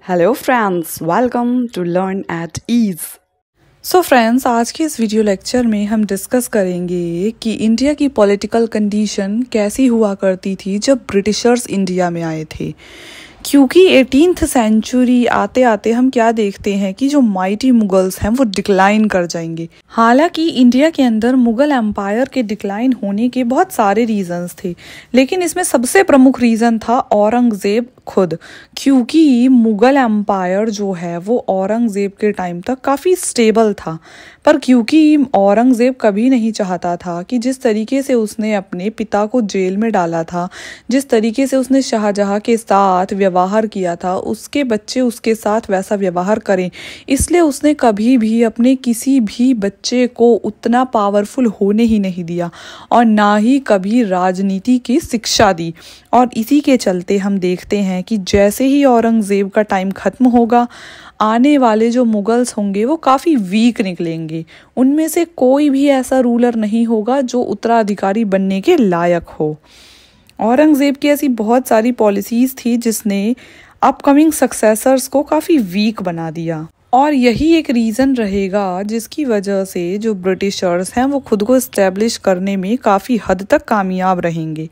Hello friends, welcome to learn at ease. So friends, आज के इस वीडियो लेक्चर में हम डिस्कस करेंगे कि इंडिया की पॉलिटिकल कंडीशन कैसी हुआ करती थी जब ब्रिटिशर्स इंडिया में आए थे। क्योंकि 18th सेंचुरी आते आते हम क्या देखते हैं कि जो माइटी मुगल्स हैं वो डिक्लाइन कर जाएंगे। हालांकि इंडिया के अंदर मुगल एम्पायर के डिक्लाइन होने के बहुत सारे रीजंस थे, लेकिन इसमें सबसे प्रमुख रीजन था औरंगजेब खुद। क्योंकि मुगल एम्पायर जो है वो औरंगजेब के टाइम तक काफ़ी स्टेबल था, पर क्योंकि औरंगजेब कभी नहीं चाहता था कि जिस तरीके से उसने अपने पिता को जेल में डाला था, जिस तरीके से उसने शाहजहां के साथ व्यवहार किया था, उसके बच्चे उसके साथ वैसा व्यवहार करें। इसलिए उसने कभी भी अपने किसी भी बच्चे को उतना पावरफुल होने ही नहीं दिया और ना ही कभी राजनीति की शिक्षा दी। और इसी के चलते हम देखते हैं कि जैसे ही औरंगजेब का टाइम खत्म होगा, आने वाले जो मुगल्स होंगे वो काफ़ी वीक निकलेंगे। उनमें से कोई भी ऐसा रूलर नहीं होगा जो उत्तराधिकारी बनने के लायक हो। औरंगजेब की ऐसी बहुत सारी पॉलिसीज थी जिसने अपकमिंग सक्सेसर्स को काफ़ी वीक बना दिया, और यही एक रीज़न रहेगा जिसकी वजह से जो ब्रिटिशर्स हैं वो खुद को इस्टेब्लिश करने में काफ़ी हद तक कामयाब रहेंगे।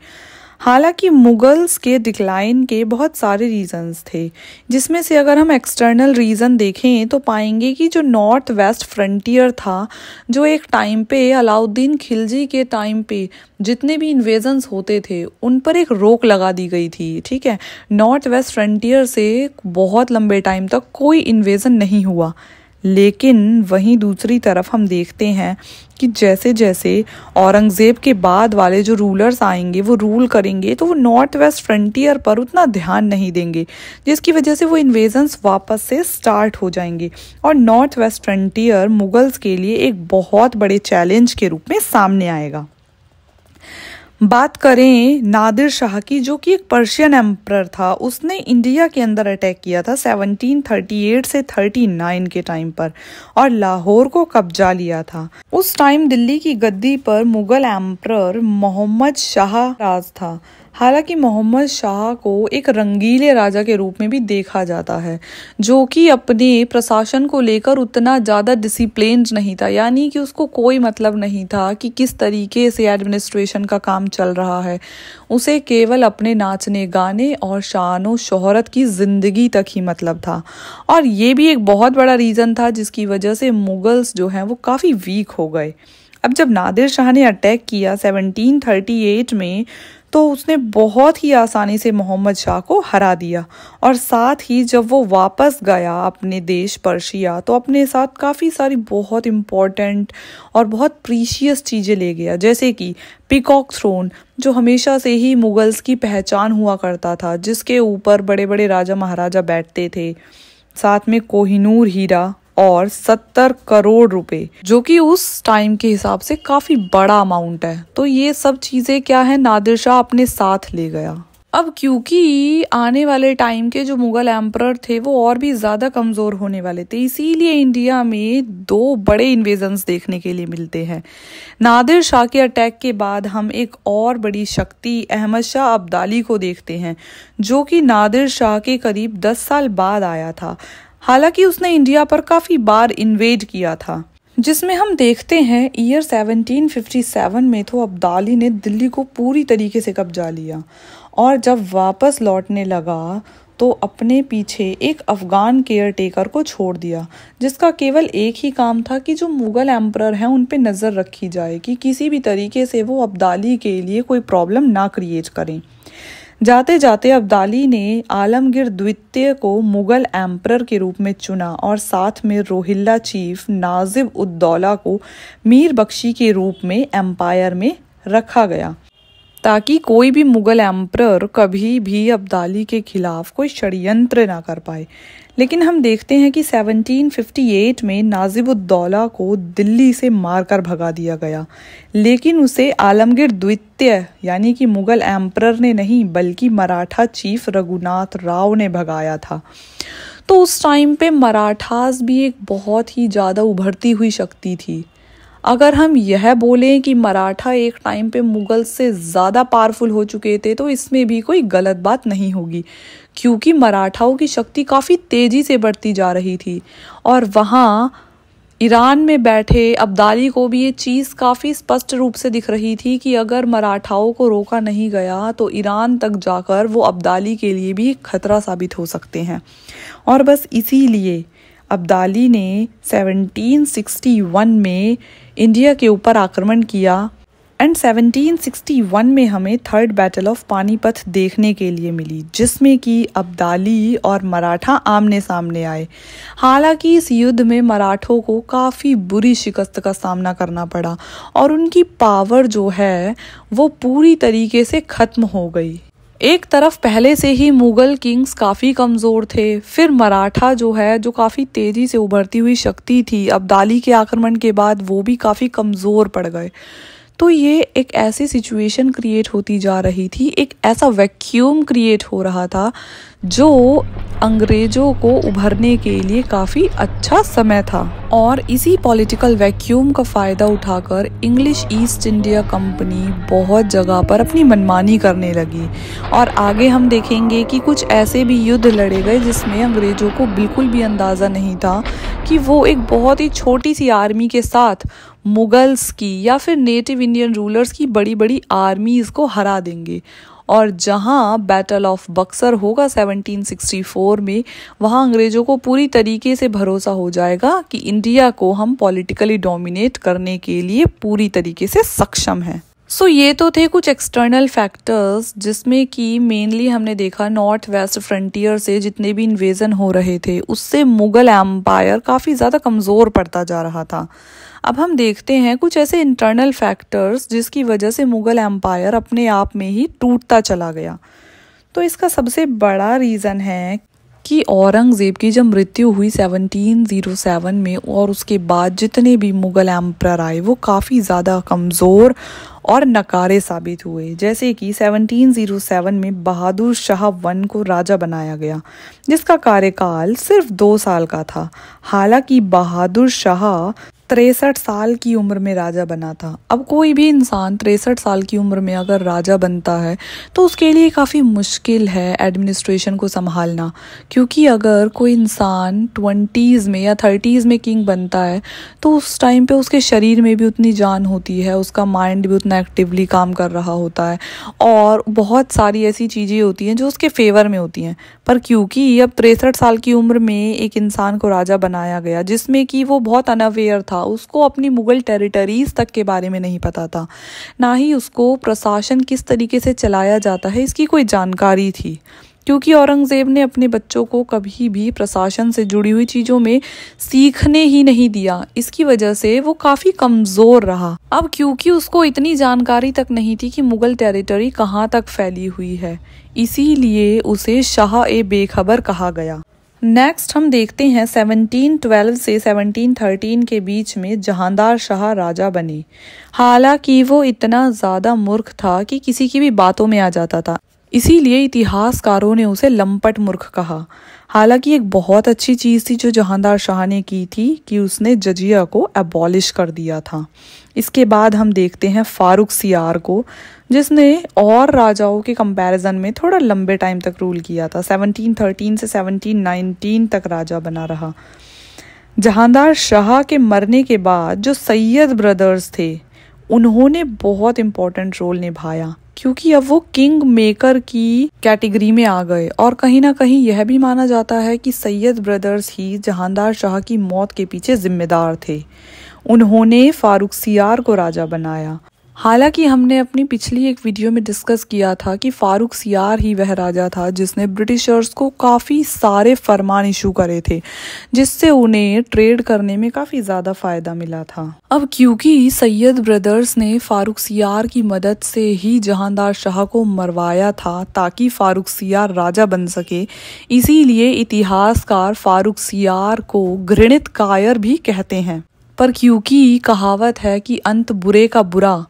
हालांकि मुगल्स के डिक्लाइन के बहुत सारे रीजंस थे, जिसमें से अगर हम एक्सटर्नल रीज़न देखें तो पाएंगे कि जो नॉर्थ वेस्ट फ्रंटियर था, जो एक टाइम पे अलाउद्दीन खिलजी के टाइम पे जितने भी इन्वेजन्स होते थे उन पर एक रोक लगा दी गई थी। ठीक है, नॉर्थ वेस्ट फ्रंटियर से बहुत लंबे टाइम तक कोई इन्वेजन नहीं हुआ। लेकिन वहीं दूसरी तरफ हम देखते हैं कि जैसे जैसे औरंगजेब के बाद वाले जो रूलर्स आएंगे वो रूल करेंगे तो वो नॉर्थ वेस्ट फ्रंटियर पर उतना ध्यान नहीं देंगे, जिसकी वजह से वो इन्वेजन्स वापस से स्टार्ट हो जाएंगे और नॉर्थ वेस्ट फ्रंटियर मुगल्स के लिए एक बहुत बड़े चैलेंज के रूप में सामने आएगा। बात करें नादिर शाह की, जो कि एक पर्शियन एम्परर था, उसने इंडिया के अंदर अटैक किया था 1738 से 39 के टाइम पर और लाहौर को कब्जा लिया था। उस टाइम दिल्ली की गद्दी पर मुगल एम्परर मोहम्मद शाह राज था। हालांकि मोहम्मद शाह को एक रंगीले राजा के रूप में भी देखा जाता है, जो कि अपने प्रशासन को लेकर उतना ज़्यादा डिसिप्लिन्ड नहीं था, यानी कि उसको कोई मतलब नहीं था कि किस तरीके से एडमिनिस्ट्रेशन का काम चल रहा है। उसे केवल अपने नाचने गाने और शान और शोहरत की ज़िंदगी तक ही मतलब था। और ये भी एक बहुत बड़ा रीज़न था जिसकी वजह से मुगल्स जो हैं वो काफ़ी वीक हो गए। अब जब नादिर शाह ने अटैक किया 1738 में, तो उसने बहुत ही आसानी से मोहम्मद शाह को हरा दिया, और साथ ही जब वो वापस गया अपने देश पर्शिया तो अपने साथ काफ़ी सारी बहुत इम्पॉर्टेंट और बहुत प्रीशियस चीज़ें ले गया, जैसे कि पीकॉक थ्रोन, जो हमेशा से ही मुगल्स की पहचान हुआ करता था, जिसके ऊपर बड़े बड़े राजा महाराजा बैठते थे। साथ में कोहिनूर हीरा और 70 करोड़ रुपए, जो कि उस टाइम के हिसाब से काफी बड़ा अमाउंट है। तो ये सब चीजें क्या है, नादिर शाह अपने साथ ले गया। अब क्योंकि आने वाले टाइम के जो मुगल एम्परर थे वो और भी ज्यादा कमजोर होने वाले थे, इसीलिए इंडिया में दो बड़े इन्वेजन्स देखने के लिए मिलते हैं। नादिर शाह के अटैक के बाद हम एक और बड़ी शक्ति अहमद शाह अब्दाली को देखते हैं, जो कि नादिर शाह के करीब 10 साल बाद आया था। हालांकि उसने इंडिया पर काफ़ी बार इन्वेड किया था, जिसमें हम देखते हैं ईयर 1757 में तो अब्दाली ने दिल्ली को पूरी तरीके से कब्जा लिया, और जब वापस लौटने लगा तो अपने पीछे एक अफगान केयर टेकर को छोड़ दिया, जिसका केवल एक ही काम था कि जो मुगल एम्परर हैं उन पे नज़र रखी जाए कि किसी भी तरीके से वो अब्दाली के लिए कोई प्रॉब्लम ना क्रिएट करें। जाते जाते अब्दाली ने आलमगीर द्वितीय को मुगल एम्परर के रूप में चुना, और साथ में रोहिल्ला चीफ नाजिब उद दौला को मीर बख्शी के रूप में एम्पायर में रखा गया, ताकि कोई भी मुगल एम्परर कभी भी अब्दाली के खिलाफ कोई षड्यंत्र ना कर पाए। लेकिन हम देखते हैं कि 1758 में नाजिब उद दौला को दिल्ली से मारकर भगा दिया गया, लेकिन उसे आलमगीर द्वितीय यानी कि मुगल एम्परर ने नहीं बल्कि मराठा चीफ रघुनाथ राव ने भगाया था। तो उस टाइम पे मराठास भी एक बहुत ही ज़्यादा उभरती हुई शक्ति थी। अगर हम यह बोलें कि मराठा एक टाइम पे मुगल से ज़्यादा पावरफुल हो चुके थे तो इसमें भी कोई गलत बात नहीं होगी, क्योंकि मराठाओं की शक्ति काफ़ी तेज़ी से बढ़ती जा रही थी। और वहाँ ईरान में बैठे अब्दाली को भी ये चीज़ काफ़ी स्पष्ट रूप से दिख रही थी कि अगर मराठाओं को रोका नहीं गया तो ईरान तक जाकर वो अब्दाली के लिए भी खतरा साबित हो सकते हैं। और बस इसीलिए अब्दाली ने 1761 में इंडिया के ऊपर आक्रमण किया एंड 1761 में हमें थर्ड बैटल ऑफ पानीपत देखने के लिए मिली, जिसमें कि अब्दाली और मराठा आमने सामने आए। हालांकि इस युद्ध में मराठों को काफ़ी बुरी शिकस्त का सामना करना पड़ा और उनकी पावर जो है वो पूरी तरीके से ख़त्म हो गई। एक तरफ पहले से ही मुगल किंग्स काफ़ी कमज़ोर थे, फिर मराठा जो है जो काफ़ी तेज़ी से उभरती हुई शक्ति थी, अब्दाली के आक्रमण के बाद वो भी काफ़ी कमज़ोर पड़ गए। तो ये एक ऐसी सिचुएशन क्रिएट होती जा रही थी, एक ऐसा वैक्यूम क्रिएट हो रहा था जो अंग्रेज़ों को उभरने के लिए काफ़ी अच्छा समय था। और इसी पॉलिटिकल वैक्यूम का फ़ायदा उठाकर इंग्लिश ईस्ट इंडिया कंपनी बहुत जगह पर अपनी मनमानी करने लगी। और आगे हम देखेंगे कि कुछ ऐसे भी युद्ध लड़े गए जिसमें अंग्रेज़ों को बिल्कुल भी अंदाज़ा नहीं था कि वो एक बहुत ही छोटी सी आर्मी के साथ मुगल्स की या फिर नेटिव इंडियन रूलर्स की बड़ी बड़ी आर्मीज़ को हरा देंगे। और जहां बैटल ऑफ बक्सर होगा 1764 में, वहां अंग्रेज़ों को पूरी तरीके से भरोसा हो जाएगा कि इंडिया को हम पॉलिटिकली डोमिनेट करने के लिए पूरी तरीके से सक्षम हैं। सो ये तो थे कुछ एक्सटर्नल फैक्टर्स, जिसमें कि मेनली हमने देखा नॉर्थ वेस्ट फ्रंटियर से जितने भी इन्वेजन हो रहे थे उससे मुगल एम्पायर काफ़ी ज़्यादा कमज़ोर पड़ता जा रहा था। अब हम देखते हैं कुछ ऐसे इंटरनल फैक्टर्स जिसकी वजह से मुगल एम्पायर अपने आप में ही टूटता चला गया। तो इसका सबसे बड़ा रीज़न है कि औरंगज़ेब की जब मृत्यु हुई 1707 में और उसके बाद जितने भी मुगल एम्परर आए वो काफ़ी ज़्यादा कमज़ोर और नकारे साबित हुए। जैसे कि 1707 में बहादुर शाह वन को राजा बनाया गया, जिसका कार्यकाल सिर्फ 2 साल का था। हालांकि बहादुर शाह 63 साल की उम्र में राजा बना था। अब कोई भी इंसान 63 साल की उम्र में अगर राजा बनता है तो उसके लिए काफ़ी मुश्किल है एडमिनिस्ट्रेशन को संभालना, क्योंकि अगर कोई इंसान 20s में या 30s में किंग बनता है तो उस टाइम पे उसके शरीर में भी उतनी जान होती है, उसका माइंड भी उतना एक्टिवली काम कर रहा होता है और बहुत सारी ऐसी चीज़ें होती हैं जो उसके फेवर में होती हैं। पर क्योंकि अब 63 साल की उम्र में एक इंसान को राजा बनाया गया जिसमें कि वो बहुत अनअवेयर था, उसको अपनी मुगल टेरिटरीज तक के बारे में नहीं पता था, ना ही उसको प्रशासन किस तरीके से चलाया जाता है इसकी कोई जानकारी थी, क्योंकि औरंगज़ेब ने अपने बच्चों को कभी भी प्रशासन से जुड़ी हुई चीज़ों में सीखने ही नहीं दिया। इसकी वजह से वो काफ़ी कमज़ोर रहा। अब क्योंकि उसको इतनी जानकारी तक नहीं थी कि मुगल टेरिटरी कहाँ तक फैली हुई है, इसीलिए उसे शाह ए बेखबर कहा गया। नेक्स्ट हम देखते हैं 1712 से 1713 के बीच में जहांदार शाह राजा बने। हालांकि वो इतना ज़्यादा मूर्ख था कि किसी की भी बातों में आ जाता था, इसीलिए इतिहासकारों ने उसे लंपट मूर्ख कहा। हालांकि एक बहुत अच्छी चीज़ थी जो जहांदार शाह ने की थी कि उसने जजिया को एबॉलिश कर दिया था। इसके बाद हम देखते हैं फारूक सियार को, जिसने और राजाओं के कंपैरिजन में थोड़ा लंबे टाइम तक रूल किया था। 1713 से 1719 तक राजा बना रहा। जहांदार शाह के मरने के बाद जो सैयद ब्रदर्स थे उन्होंने बहुत इम्पोर्टेंट रोल निभाया, क्योंकि अब वो किंग मेकर की कैटेगरी में आ गए और कहीं ना कहीं यह भी माना जाता है कि सैयद ब्रदर्स ही जहांदार शाह की मौत के पीछे जिम्मेदार थे। उन्होंने फारूक सियार को राजा बनाया। हालांकि हमने अपनी पिछली एक वीडियो में डिस्कस किया था कि फारूक सियार ही वह राजा था जिसने ब्रिटिशर्स को काफ़ी सारे फरमान इशू करे थे, जिससे उन्हें ट्रेड करने में काफ़ी ज़्यादा फ़ायदा मिला था। अब क्योंकि सैयद ब्रदर्स ने फारूक सियार की मदद से ही जहांदार शाह को मरवाया था ताकि फारूक सियार राजा बन सके, इसीलिए इतिहासकार फारूक सियार को घृणित कायर भी कहते हैं। पर क्योंकि कहावत है कि अंत बुरे का बुरा,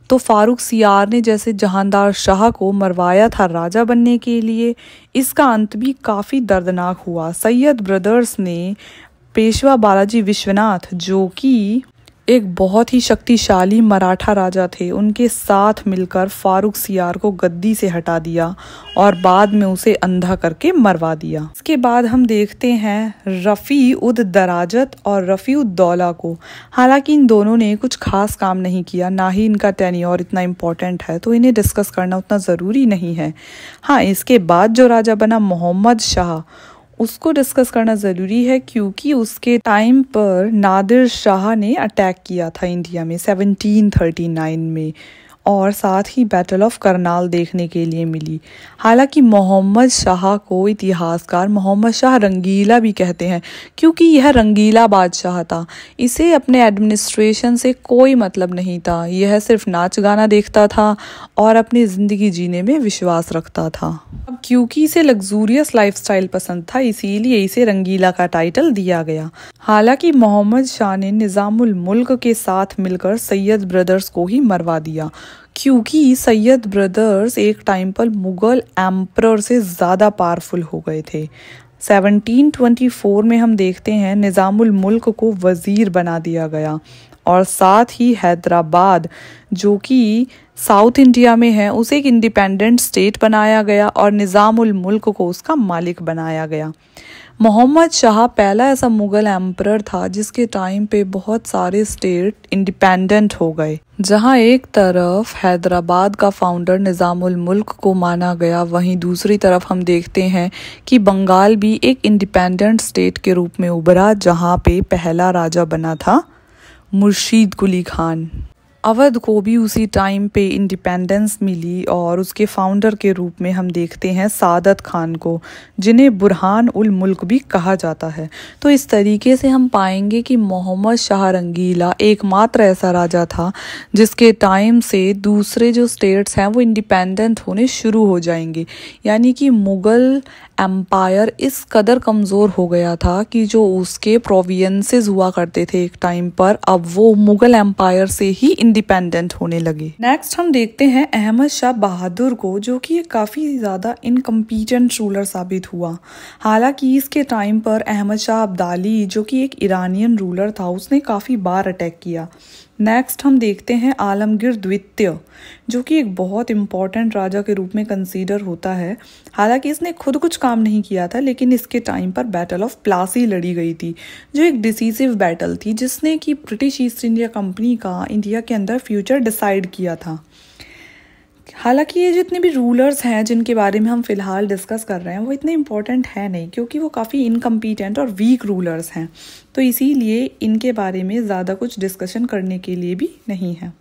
तो फारूक सियार ने जैसे जहांदार शाह को मरवाया था राजा बनने के लिए, इसका अंत भी काफ़ी दर्दनाक हुआ। सैयद ब्रदर्स ने पेशवा बालाजी विश्वनाथ, जो कि एक बहुत ही शक्तिशाली मराठा राजा थे, उनके साथ मिलकर फारुख सियार को गद्दी से हटा दिया और बाद में उसे अंधा करके मरवा दिया। इसके बाद हम देखते हैं रफ़ी उद दराजत और रफ़ी उद दौला को। हालांकि इन दोनों ने कुछ खास काम नहीं किया, ना ही इनका टेन्योर इतना इम्पोर्टेंट है, तो इन्हें डिस्कस करना उतना ज़रूरी नहीं है। हाँ, इसके बाद जो राजा बना मोहम्मद शाह, उसको डिस्कस करना ज़रूरी है क्योंकि उसके टाइम पर नादिर शाह ने अटैक किया था इंडिया में 1739 में, और साथ ही बैटल ऑफ करनाल देखने के लिए मिली। हालांकि मोहम्मद शाह को इतिहासकार मोहम्मद शाह रंगीला भी कहते हैं क्योंकि यह रंगीला बादशाह था। इसे अपने एडमिनिस्ट्रेशन से कोई मतलब नहीं था, यह सिर्फ नाच गाना देखता था और अपनी ज़िंदगी जीने में विश्वास रखता था। अब क्योंकि इसे लग्जूरियस लाइफस्टाइल पसंद था, इसीलिए इसे रंगीला का टाइटल दिया गया। हालांकि मोहम्मद शाह ने निज़ामुल मुल्क के साथ मिलकर सैयद ब्रदर्स को ही मरवा दिया क्योंकि सैयद ब्रदर्स एक टाइम पर मुगल एम्परर से ज़्यादा पावरफुल हो गए थे। 1724 में हम देखते हैं निज़ामुल मुल्क को वज़ीर बना दिया गया और साथ ही हैदराबाद, जो कि साउथ इंडिया में है, उसे एक इंडिपेंडेंट स्टेट बनाया गया और निज़ामुल मुल्क को उसका मालिक बनाया गया। मोहम्मद शाह पहला ऐसा मुगल एम्परर था जिसके टाइम पे बहुत सारे स्टेट इंडिपेंडेंट हो गए। जहां एक तरफ हैदराबाद का फाउंडर निज़ामुल मुल्क को माना गया, वहीं दूसरी तरफ हम देखते हैं कि बंगाल भी एक इंडिपेंडेंट स्टेट के रूप में उभरा, जहां पे पहला राजा बना था मुर्शीद कुली खान। अवध को भी उसी टाइम पे इंडिपेंडेंस मिली और उसके फाउंडर के रूप में हम देखते हैं सादत खान को, जिन्हें बुरहान उल मुल्क भी कहा जाता है। तो इस तरीके से हम पाएंगे कि मोहम्मद शाह रंगीला एकमात्र ऐसा राजा था जिसके टाइम से दूसरे जो स्टेट्स हैं वो इंडिपेंडेंट होने शुरू हो जाएंगे। यानी कि मुगल एम्पायर इस कदर कमज़ोर हो गया था कि जो उसके प्रोविंसेस हुआ करते थे एक टाइम पर, अब वो मुगल एम्पायर से ही इंडिपेंडेंट होने लगे। नेक्स्ट हम देखते हैं अहमद शाह बहादुर को, जो कि एक काफ़ी ज़्यादा इनकम्पिटेंट रूलर साबित हुआ। हालांकि इसके टाइम पर अहमद शाह अब्दाली, जो कि एक ईरानियन रूलर था, उसने काफ़ी बार अटैक किया। नेक्स्ट हम देखते हैं आलमगीर द्वितीय, जो कि एक बहुत इम्पॉर्टेंट राजा के रूप में कंसीडर होता है। हालांकि इसने खुद कुछ काम नहीं किया था, लेकिन इसके टाइम पर बैटल ऑफ प्लासी लड़ी गई थी, जो एक डिसीसिव बैटल थी जिसने कि ब्रिटिश ईस्ट इंडिया कंपनी का इंडिया के अंदर फ्यूचर डिसाइड किया था। हालांकि ये जितने भी रूलर्स हैं जिनके बारे में हम फिलहाल डिस्कस कर रहे हैं वो इतने इम्पोर्टेंट है नहीं, क्योंकि वो काफ़ी इनकम्पिटेंट और वीक रूलर्स हैं, तो इसीलिए इनके बारे में ज़्यादा कुछ डिस्कशन करने के लिए भी नहीं है।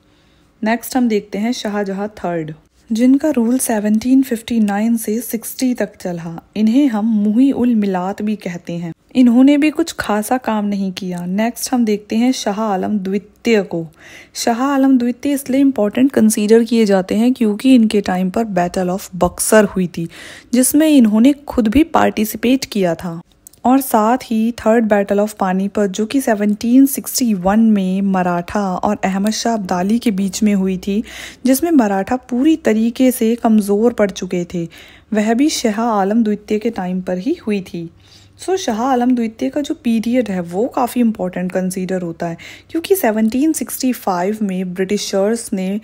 नेक्स्ट हम देखते हैं शाहजहां थर्ड, जिनका रूल 1759 से 60 तक चला। इन्हें हम मुही उल मिलात भी कहते हैं। इन्होंने भी कुछ खासा काम नहीं किया। नेक्स्ट हम देखते हैं शाह आलम द्वितीय को। शाह आलम द्वितीय इसलिए इम्पोर्टेंट कंसीडर किए जाते हैं क्योंकि इनके टाइम पर बैटल ऑफ बक्सर हुई थी, जिसमें इन्होंने खुद भी पार्टिसिपेट किया था। और साथ ही थर्ड बैटल ऑफ पानीपत, जो कि 1761 में मराठा और अहमद शाह अब्दाली के बीच में हुई थी, जिसमें मराठा पूरी तरीके से कमज़ोर पड़ चुके थे, वह भी शाह आलम द्वितीय के टाइम पर ही हुई थी। सो शाह आलम द्वितीय का जो पीरियड है वो काफ़ी इम्पोर्टेंट कंसीडर होता है, क्योंकि 1765 में ब्रिटिशर्स ने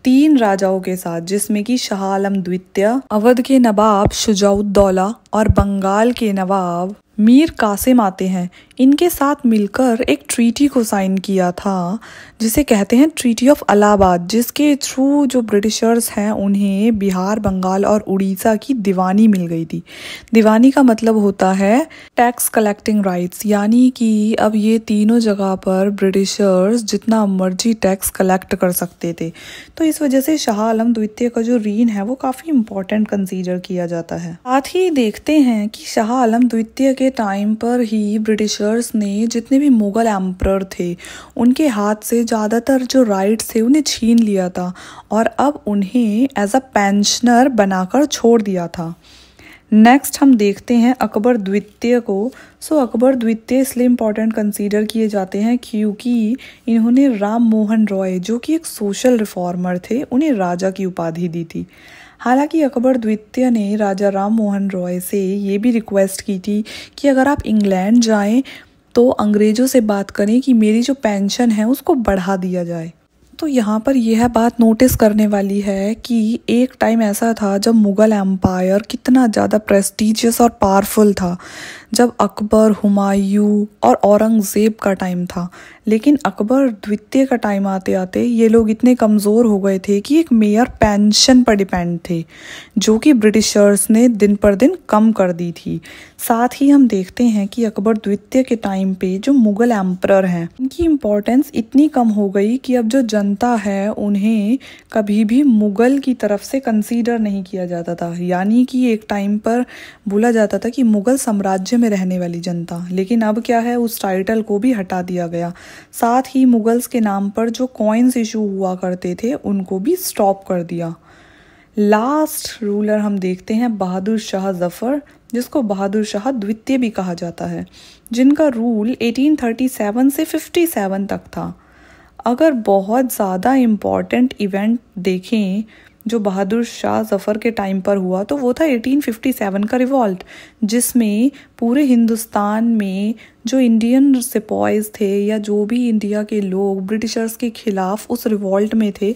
3 राजाओं के साथ, जिसमें कि शाह आलम द्वितीय, अवध के नवाब शुजाउद्दौला और बंगाल के नवाब मीर कासिम आते हैं, इनके साथ मिलकर एक ट्रीटी को साइन किया था जिसे कहते हैं ट्रीटी ऑफ इलाहाबाद, जिसके थ्रू जो ब्रिटिशर्स हैं उन्हें बिहार, बंगाल और उड़ीसा की दीवानी मिल गई थी। दीवानी का मतलब होता है टैक्स कलेक्टिंग राइट्स, यानी कि अब ये तीनों जगह पर ब्रिटिशर्स जितना मर्जी टैक्स कलेक्ट कर सकते थे। तो इस वजह से शाह आलम द्वितीय का जो रीन है वो काफ़ी इम्पोर्टेंट कंसीडर किया जाता है। साथ ही देखते हैं कि शाह आलम द्वितीय के टाइम पर ही ब्रिटिशर्स ने जितने भी मुगल एम्परर थे उनके हाथ से ज़्यादातर जो राइट्स थे उन्हें छीन लिया था और अब उन्हें एज अ पेंशनर बनाकर छोड़ दिया था। नेक्स्ट हम देखते हैं अकबर द्वितीय को। अकबर द्वितीय इसलिए इम्पॉर्टेंट कंसीडर किए जाते हैं क्योंकि इन्होंने राम मोहन रॉय, जो कि एक सोशल रिफॉर्मर थे, उन्हें राजा की उपाधि दी थी। हालांकि अकबर द्वितीय ने राजा राम मोहन रॉय से ये भी रिक्वेस्ट की थी कि अगर आप इंग्लैंड जाएं तो अंग्रेजों से बात करें कि मेरी जो पेंशन है उसको बढ़ा दिया जाए। तो यहाँ पर यह बात नोटिस करने वाली है कि एक टाइम ऐसा था जब मुग़ल एम्पायर कितना ज़्यादा प्रेस्टीजियस और पावरफुल था, जब अकबर, हुमायूं और औरंगज़ेब का टाइम था। लेकिन अकबर द्वितीय का टाइम आते आते ये लोग इतने कमज़ोर हो गए थे कि एक मेयर पेंशन पर डिपेंड थे, जो कि ब्रिटिशर्स ने दिन पर दिन कम कर दी थी। साथ ही हम देखते हैं कि अकबर द्वितीय के टाइम पे जो मुग़ल एम्परर हैं उनकी इम्पोर्टेंस इतनी कम हो गई कि अब जो जनता है उन्हें कभी भी मुग़ल की तरफ से कंसीडर नहीं किया जाता था। यानी कि एक टाइम पर बोला जाता था कि मुग़ल साम्राज्य में रहने वाली जनता, लेकिन अब क्या है, उस टाइटल को भी हटा दिया गया। साथ ही मुगल्स के नाम पर जो कॉइन्स इशू हुआ करते थे उनको भी स्टॉप कर दिया। लास्ट रूलर हम देखते हैं बहादुर शाह जफर, जिसको बहादुर शाह द्वितीय भी कहा जाता है, जिनका रूल 1837 से 57 तक था। अगर बहुत ज़्यादा इम्पॉर्टेंट इवेंट देखें जो बहादुर शाह जफ़र के टाइम पर हुआ, तो वो था 1857 का रिवॉल्ट, जिसमें पूरे हिंदुस्तान में जो इंडियन सिपॉइज़ थे या जो भी इंडिया के लोग ब्रिटिशर्स के खिलाफ उस रिवॉल्ट में थे,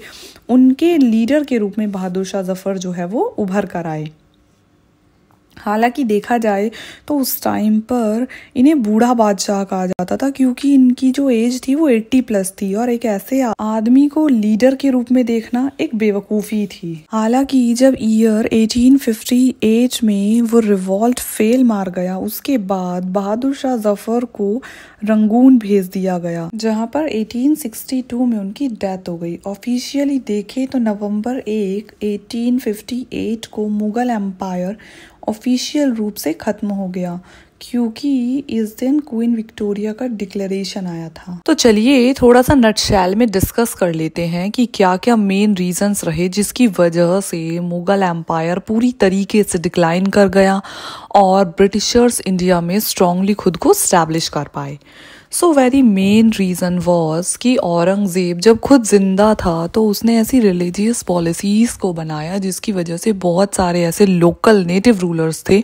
उनके लीडर के रूप में बहादुर शाह जफ़र जो है वो उभर कर आए। हालांकि देखा जाए तो उस टाइम पर इन्हें बूढ़ा बादशाह कहा जाता था, क्योंकि इनकी जो एज थी वो 80+ थी और एक ऐसे आदमी को लीडर के रूप में देखना एक बेवकूफ़ी थी। हालांकि जब ईयर 1858 में वो रिवॉल्ट फेल मार गया, उसके बाद बहादुर शाह जफर को रंगून भेज दिया गया, जहां पर 1862 में उनकी डेथ हो गई। ऑफिशियली देखें तो नवंबर 1, 1858 को मुगल एम्पायर ऑफिशियल रूप से खत्म हो गया, क्योंकि इस दिन क्वीन विक्टोरिया का डिक्लेरेशन आया था। तो चलिए थोड़ा सा नटशैल में डिस्कस कर लेते हैं कि क्या क्या मेन रीजंस रहे जिसकी वजह से मुगल एम्पायर पूरी तरीके से डिक्लाइन कर गया और ब्रिटिशर्स इंडिया में स्ट्रांगली खुद को स्टैब्लिश कर पाए। So very main reason was कि औरंगज़ेब जब खुद जिंदा था तो उसने ऐसी रिलीजियस पॉलिसीज़ को बनाया जिसकी वजह से बहुत सारे ऐसे लोकल नेटिव रूलर्स थे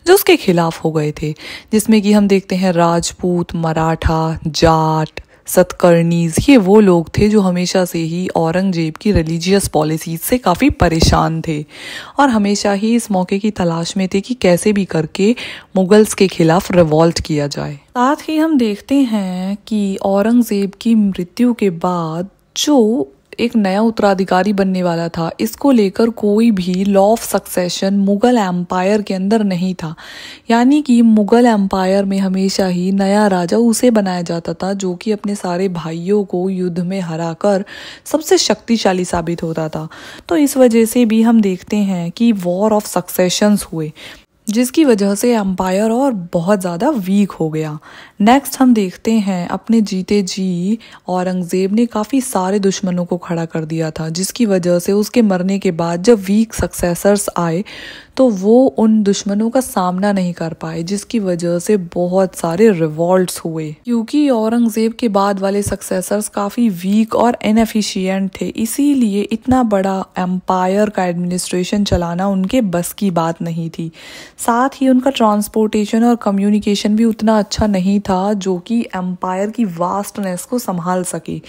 जो उसके खिलाफ हो गए थे, जिसमें कि हम देखते हैं राजपूत, मराठा, जाट, सतकर्नीज, ये वो लोग थे जो हमेशा से ही औरंगजेब की रिलीजियस पॉलिसीज से काफ़ी परेशान थे और हमेशा ही इस मौके की तलाश में थे कि कैसे भी करके मुगल्स के खिलाफ रिवॉल्ट किया जाए। साथ ही हम देखते हैं कि औरंगजेब की मृत्यु के बाद जो एक नया उत्तराधिकारी बनने वाला था, इसको लेकर कोई भी law of succession Mughal empire के अंदर नहीं था। यानी कि मुगल एम्पायर में हमेशा ही नया राजा उसे बनाया जाता था जो कि अपने सारे भाइयों को युद्ध में हराकर सबसे शक्तिशाली साबित होता था। तो इस वजह से भी हम देखते हैं कि वॉर ऑफ सक्सेशंस हुए, जिसकी वजह से एम्पायर और बहुत ज़्यादा वीक हो गया। नेक्स्ट हम देखते हैं अपने जीते जी औरंगज़ेब ने काफ़ी सारे दुश्मनों को खड़ा कर दिया था, जिसकी वजह से उसके मरने के बाद जब वीक सक्सेसर्स आए तो वो उन दुश्मनों का सामना नहीं कर पाए, जिसकी वजह से बहुत सारे रिवॉल्ट्स हुए। क्योंकि औरंगज़ेब के बाद वाले सक्सेसर्स काफ़ी वीक और इनएफिशिएंट थे, इसीलिए इतना बड़ा एम्पायर का एडमिनिस्ट्रेशन चलाना उनके बस की बात नहीं थी। साथ ही उनका ट्रांसपोर्टेशन और कम्युनिकेशन भी उतना अच्छा नहीं था जो कि एम्पायर की वास्टनेस को संभाल सके।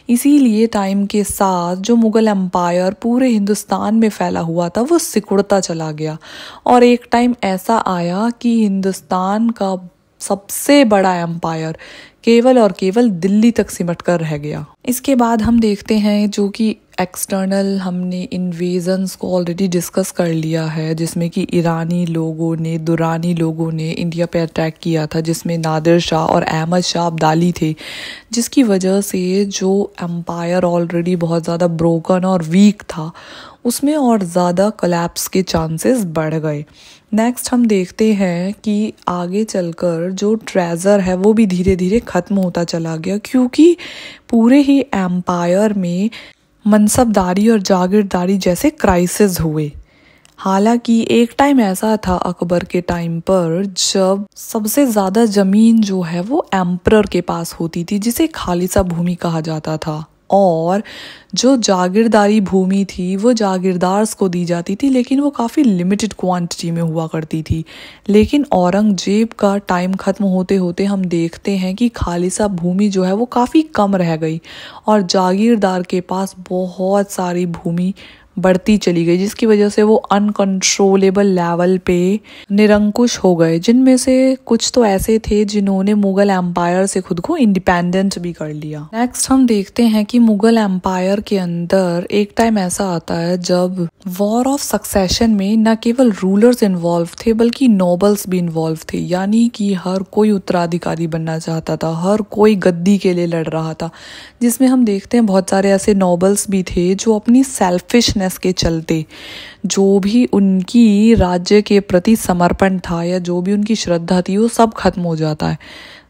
इसीलिए टाइम के साथ जो मुगल एम्पायर पूरे हिंदुस्तान में फैला हुआ था वो सिकुड़ता चला गया और एक टाइम ऐसा आया कि हिंदुस्तान का सबसे बड़ा एम्पायर केवल और केवल दिल्ली तक सिमट कर रह गया। इसके बाद हम देखते हैं जो कि एक्सटर्नल हमने इन्वेजन्स को ऑलरेडी डिस्कस कर लिया है, जिसमें कि ईरानी लोगों ने, दुरानी लोगों ने इंडिया पे अटैक किया था, जिसमें नादिर शाह और अहमद शाह अब्दाली थे, जिसकी वजह से जो एम्पायर ऑलरेडी बहुत ज़्यादा ब्रोकन और वीक था उसमें और ज़्यादा कोलैप्स के चांसेस बढ़ गए। नेक्स्ट हम देखते हैं कि आगे चलकर जो ट्रेजर है वो भी धीरे धीरे ख़त्म होता चला गया, क्योंकि पूरे ही एम्पायर में मनसबदारी और जागीरदारी जैसे क्राइसिस हुए। हालांकि एक टाइम ऐसा था अकबर के टाइम पर जब सबसे ज़्यादा ज़मीन जो है वो एम्परर के पास होती थी, जिसे खालिसा भूमि कहा जाता था। और जो जागीरदारी भूमि थी वो जागीरदार्स को दी जाती थी, लेकिन वो काफ़ी लिमिटेड क्वांटिटी में हुआ करती थी। लेकिन औरंगजेब का टाइम ख़त्म होते होते हम देखते हैं कि खालिसा भूमि जो है वो काफ़ी कम रह गई और जागीरदार के पास बहुत सारी भूमि बढ़ती चली गई, जिसकी वजह से वो अनकंट्रोलेबल लेवल पे निरंकुश हो गए, जिनमें से कुछ तो ऐसे थे जिन्होंने मुगल एम्पायर से खुद को इंडिपेंडेंट भी कर लिया। नेक्स्ट हम देखते हैं कि मुगल एम्पायर के अंदर एक टाइम ऐसा आता है जब वॉर ऑफ सक्सेशन में न केवल रूलर्स इन्वॉल्व थे बल्कि नोबल्स भी इन्वॉल्व थे, यानी कि हर कोई उत्तराधिकारी बनना चाहता था, हर कोई गद्दी के लिए लड़ रहा था, जिसमें हम देखते हैं बहुत सारे ऐसे नोबल्स भी थे जो अपनी सेल्फिशनेस के चलते जो भी उनकी राज्य के प्रति समर्पण था या जो भी उनकी श्रद्धा थी वो सब खत्म हो जाता है।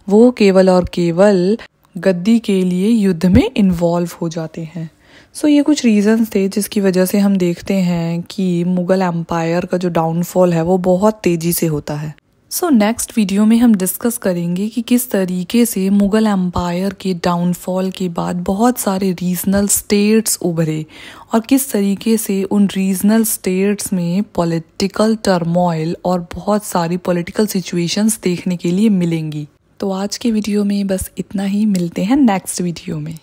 वो केवल और केवल गद्दी के लिए युद्ध में इन्वॉल्व हो जाते हैं। सो ये कुछ रीजंस थे जिसकी वजह से हम देखते हैं कि मुगल एम्पायर का जो डाउनफॉल है वो बहुत तेजी से होता है। सो नेक्स्ट वीडियो में हम डिस्कस करेंगे कि किस तरीके से मुगल एम्पायर के डाउनफॉल के बाद बहुत सारे रीजनल स्टेट्स उभरे और किस तरीके से उन रीजनल स्टेट्स में पॉलिटिकल टर्मोइल और बहुत सारी पॉलिटिकल सिचुएशंस देखने के लिए मिलेंगी। तो आज के वीडियो में बस इतना ही, मिलते हैं नेक्स्ट वीडियो में।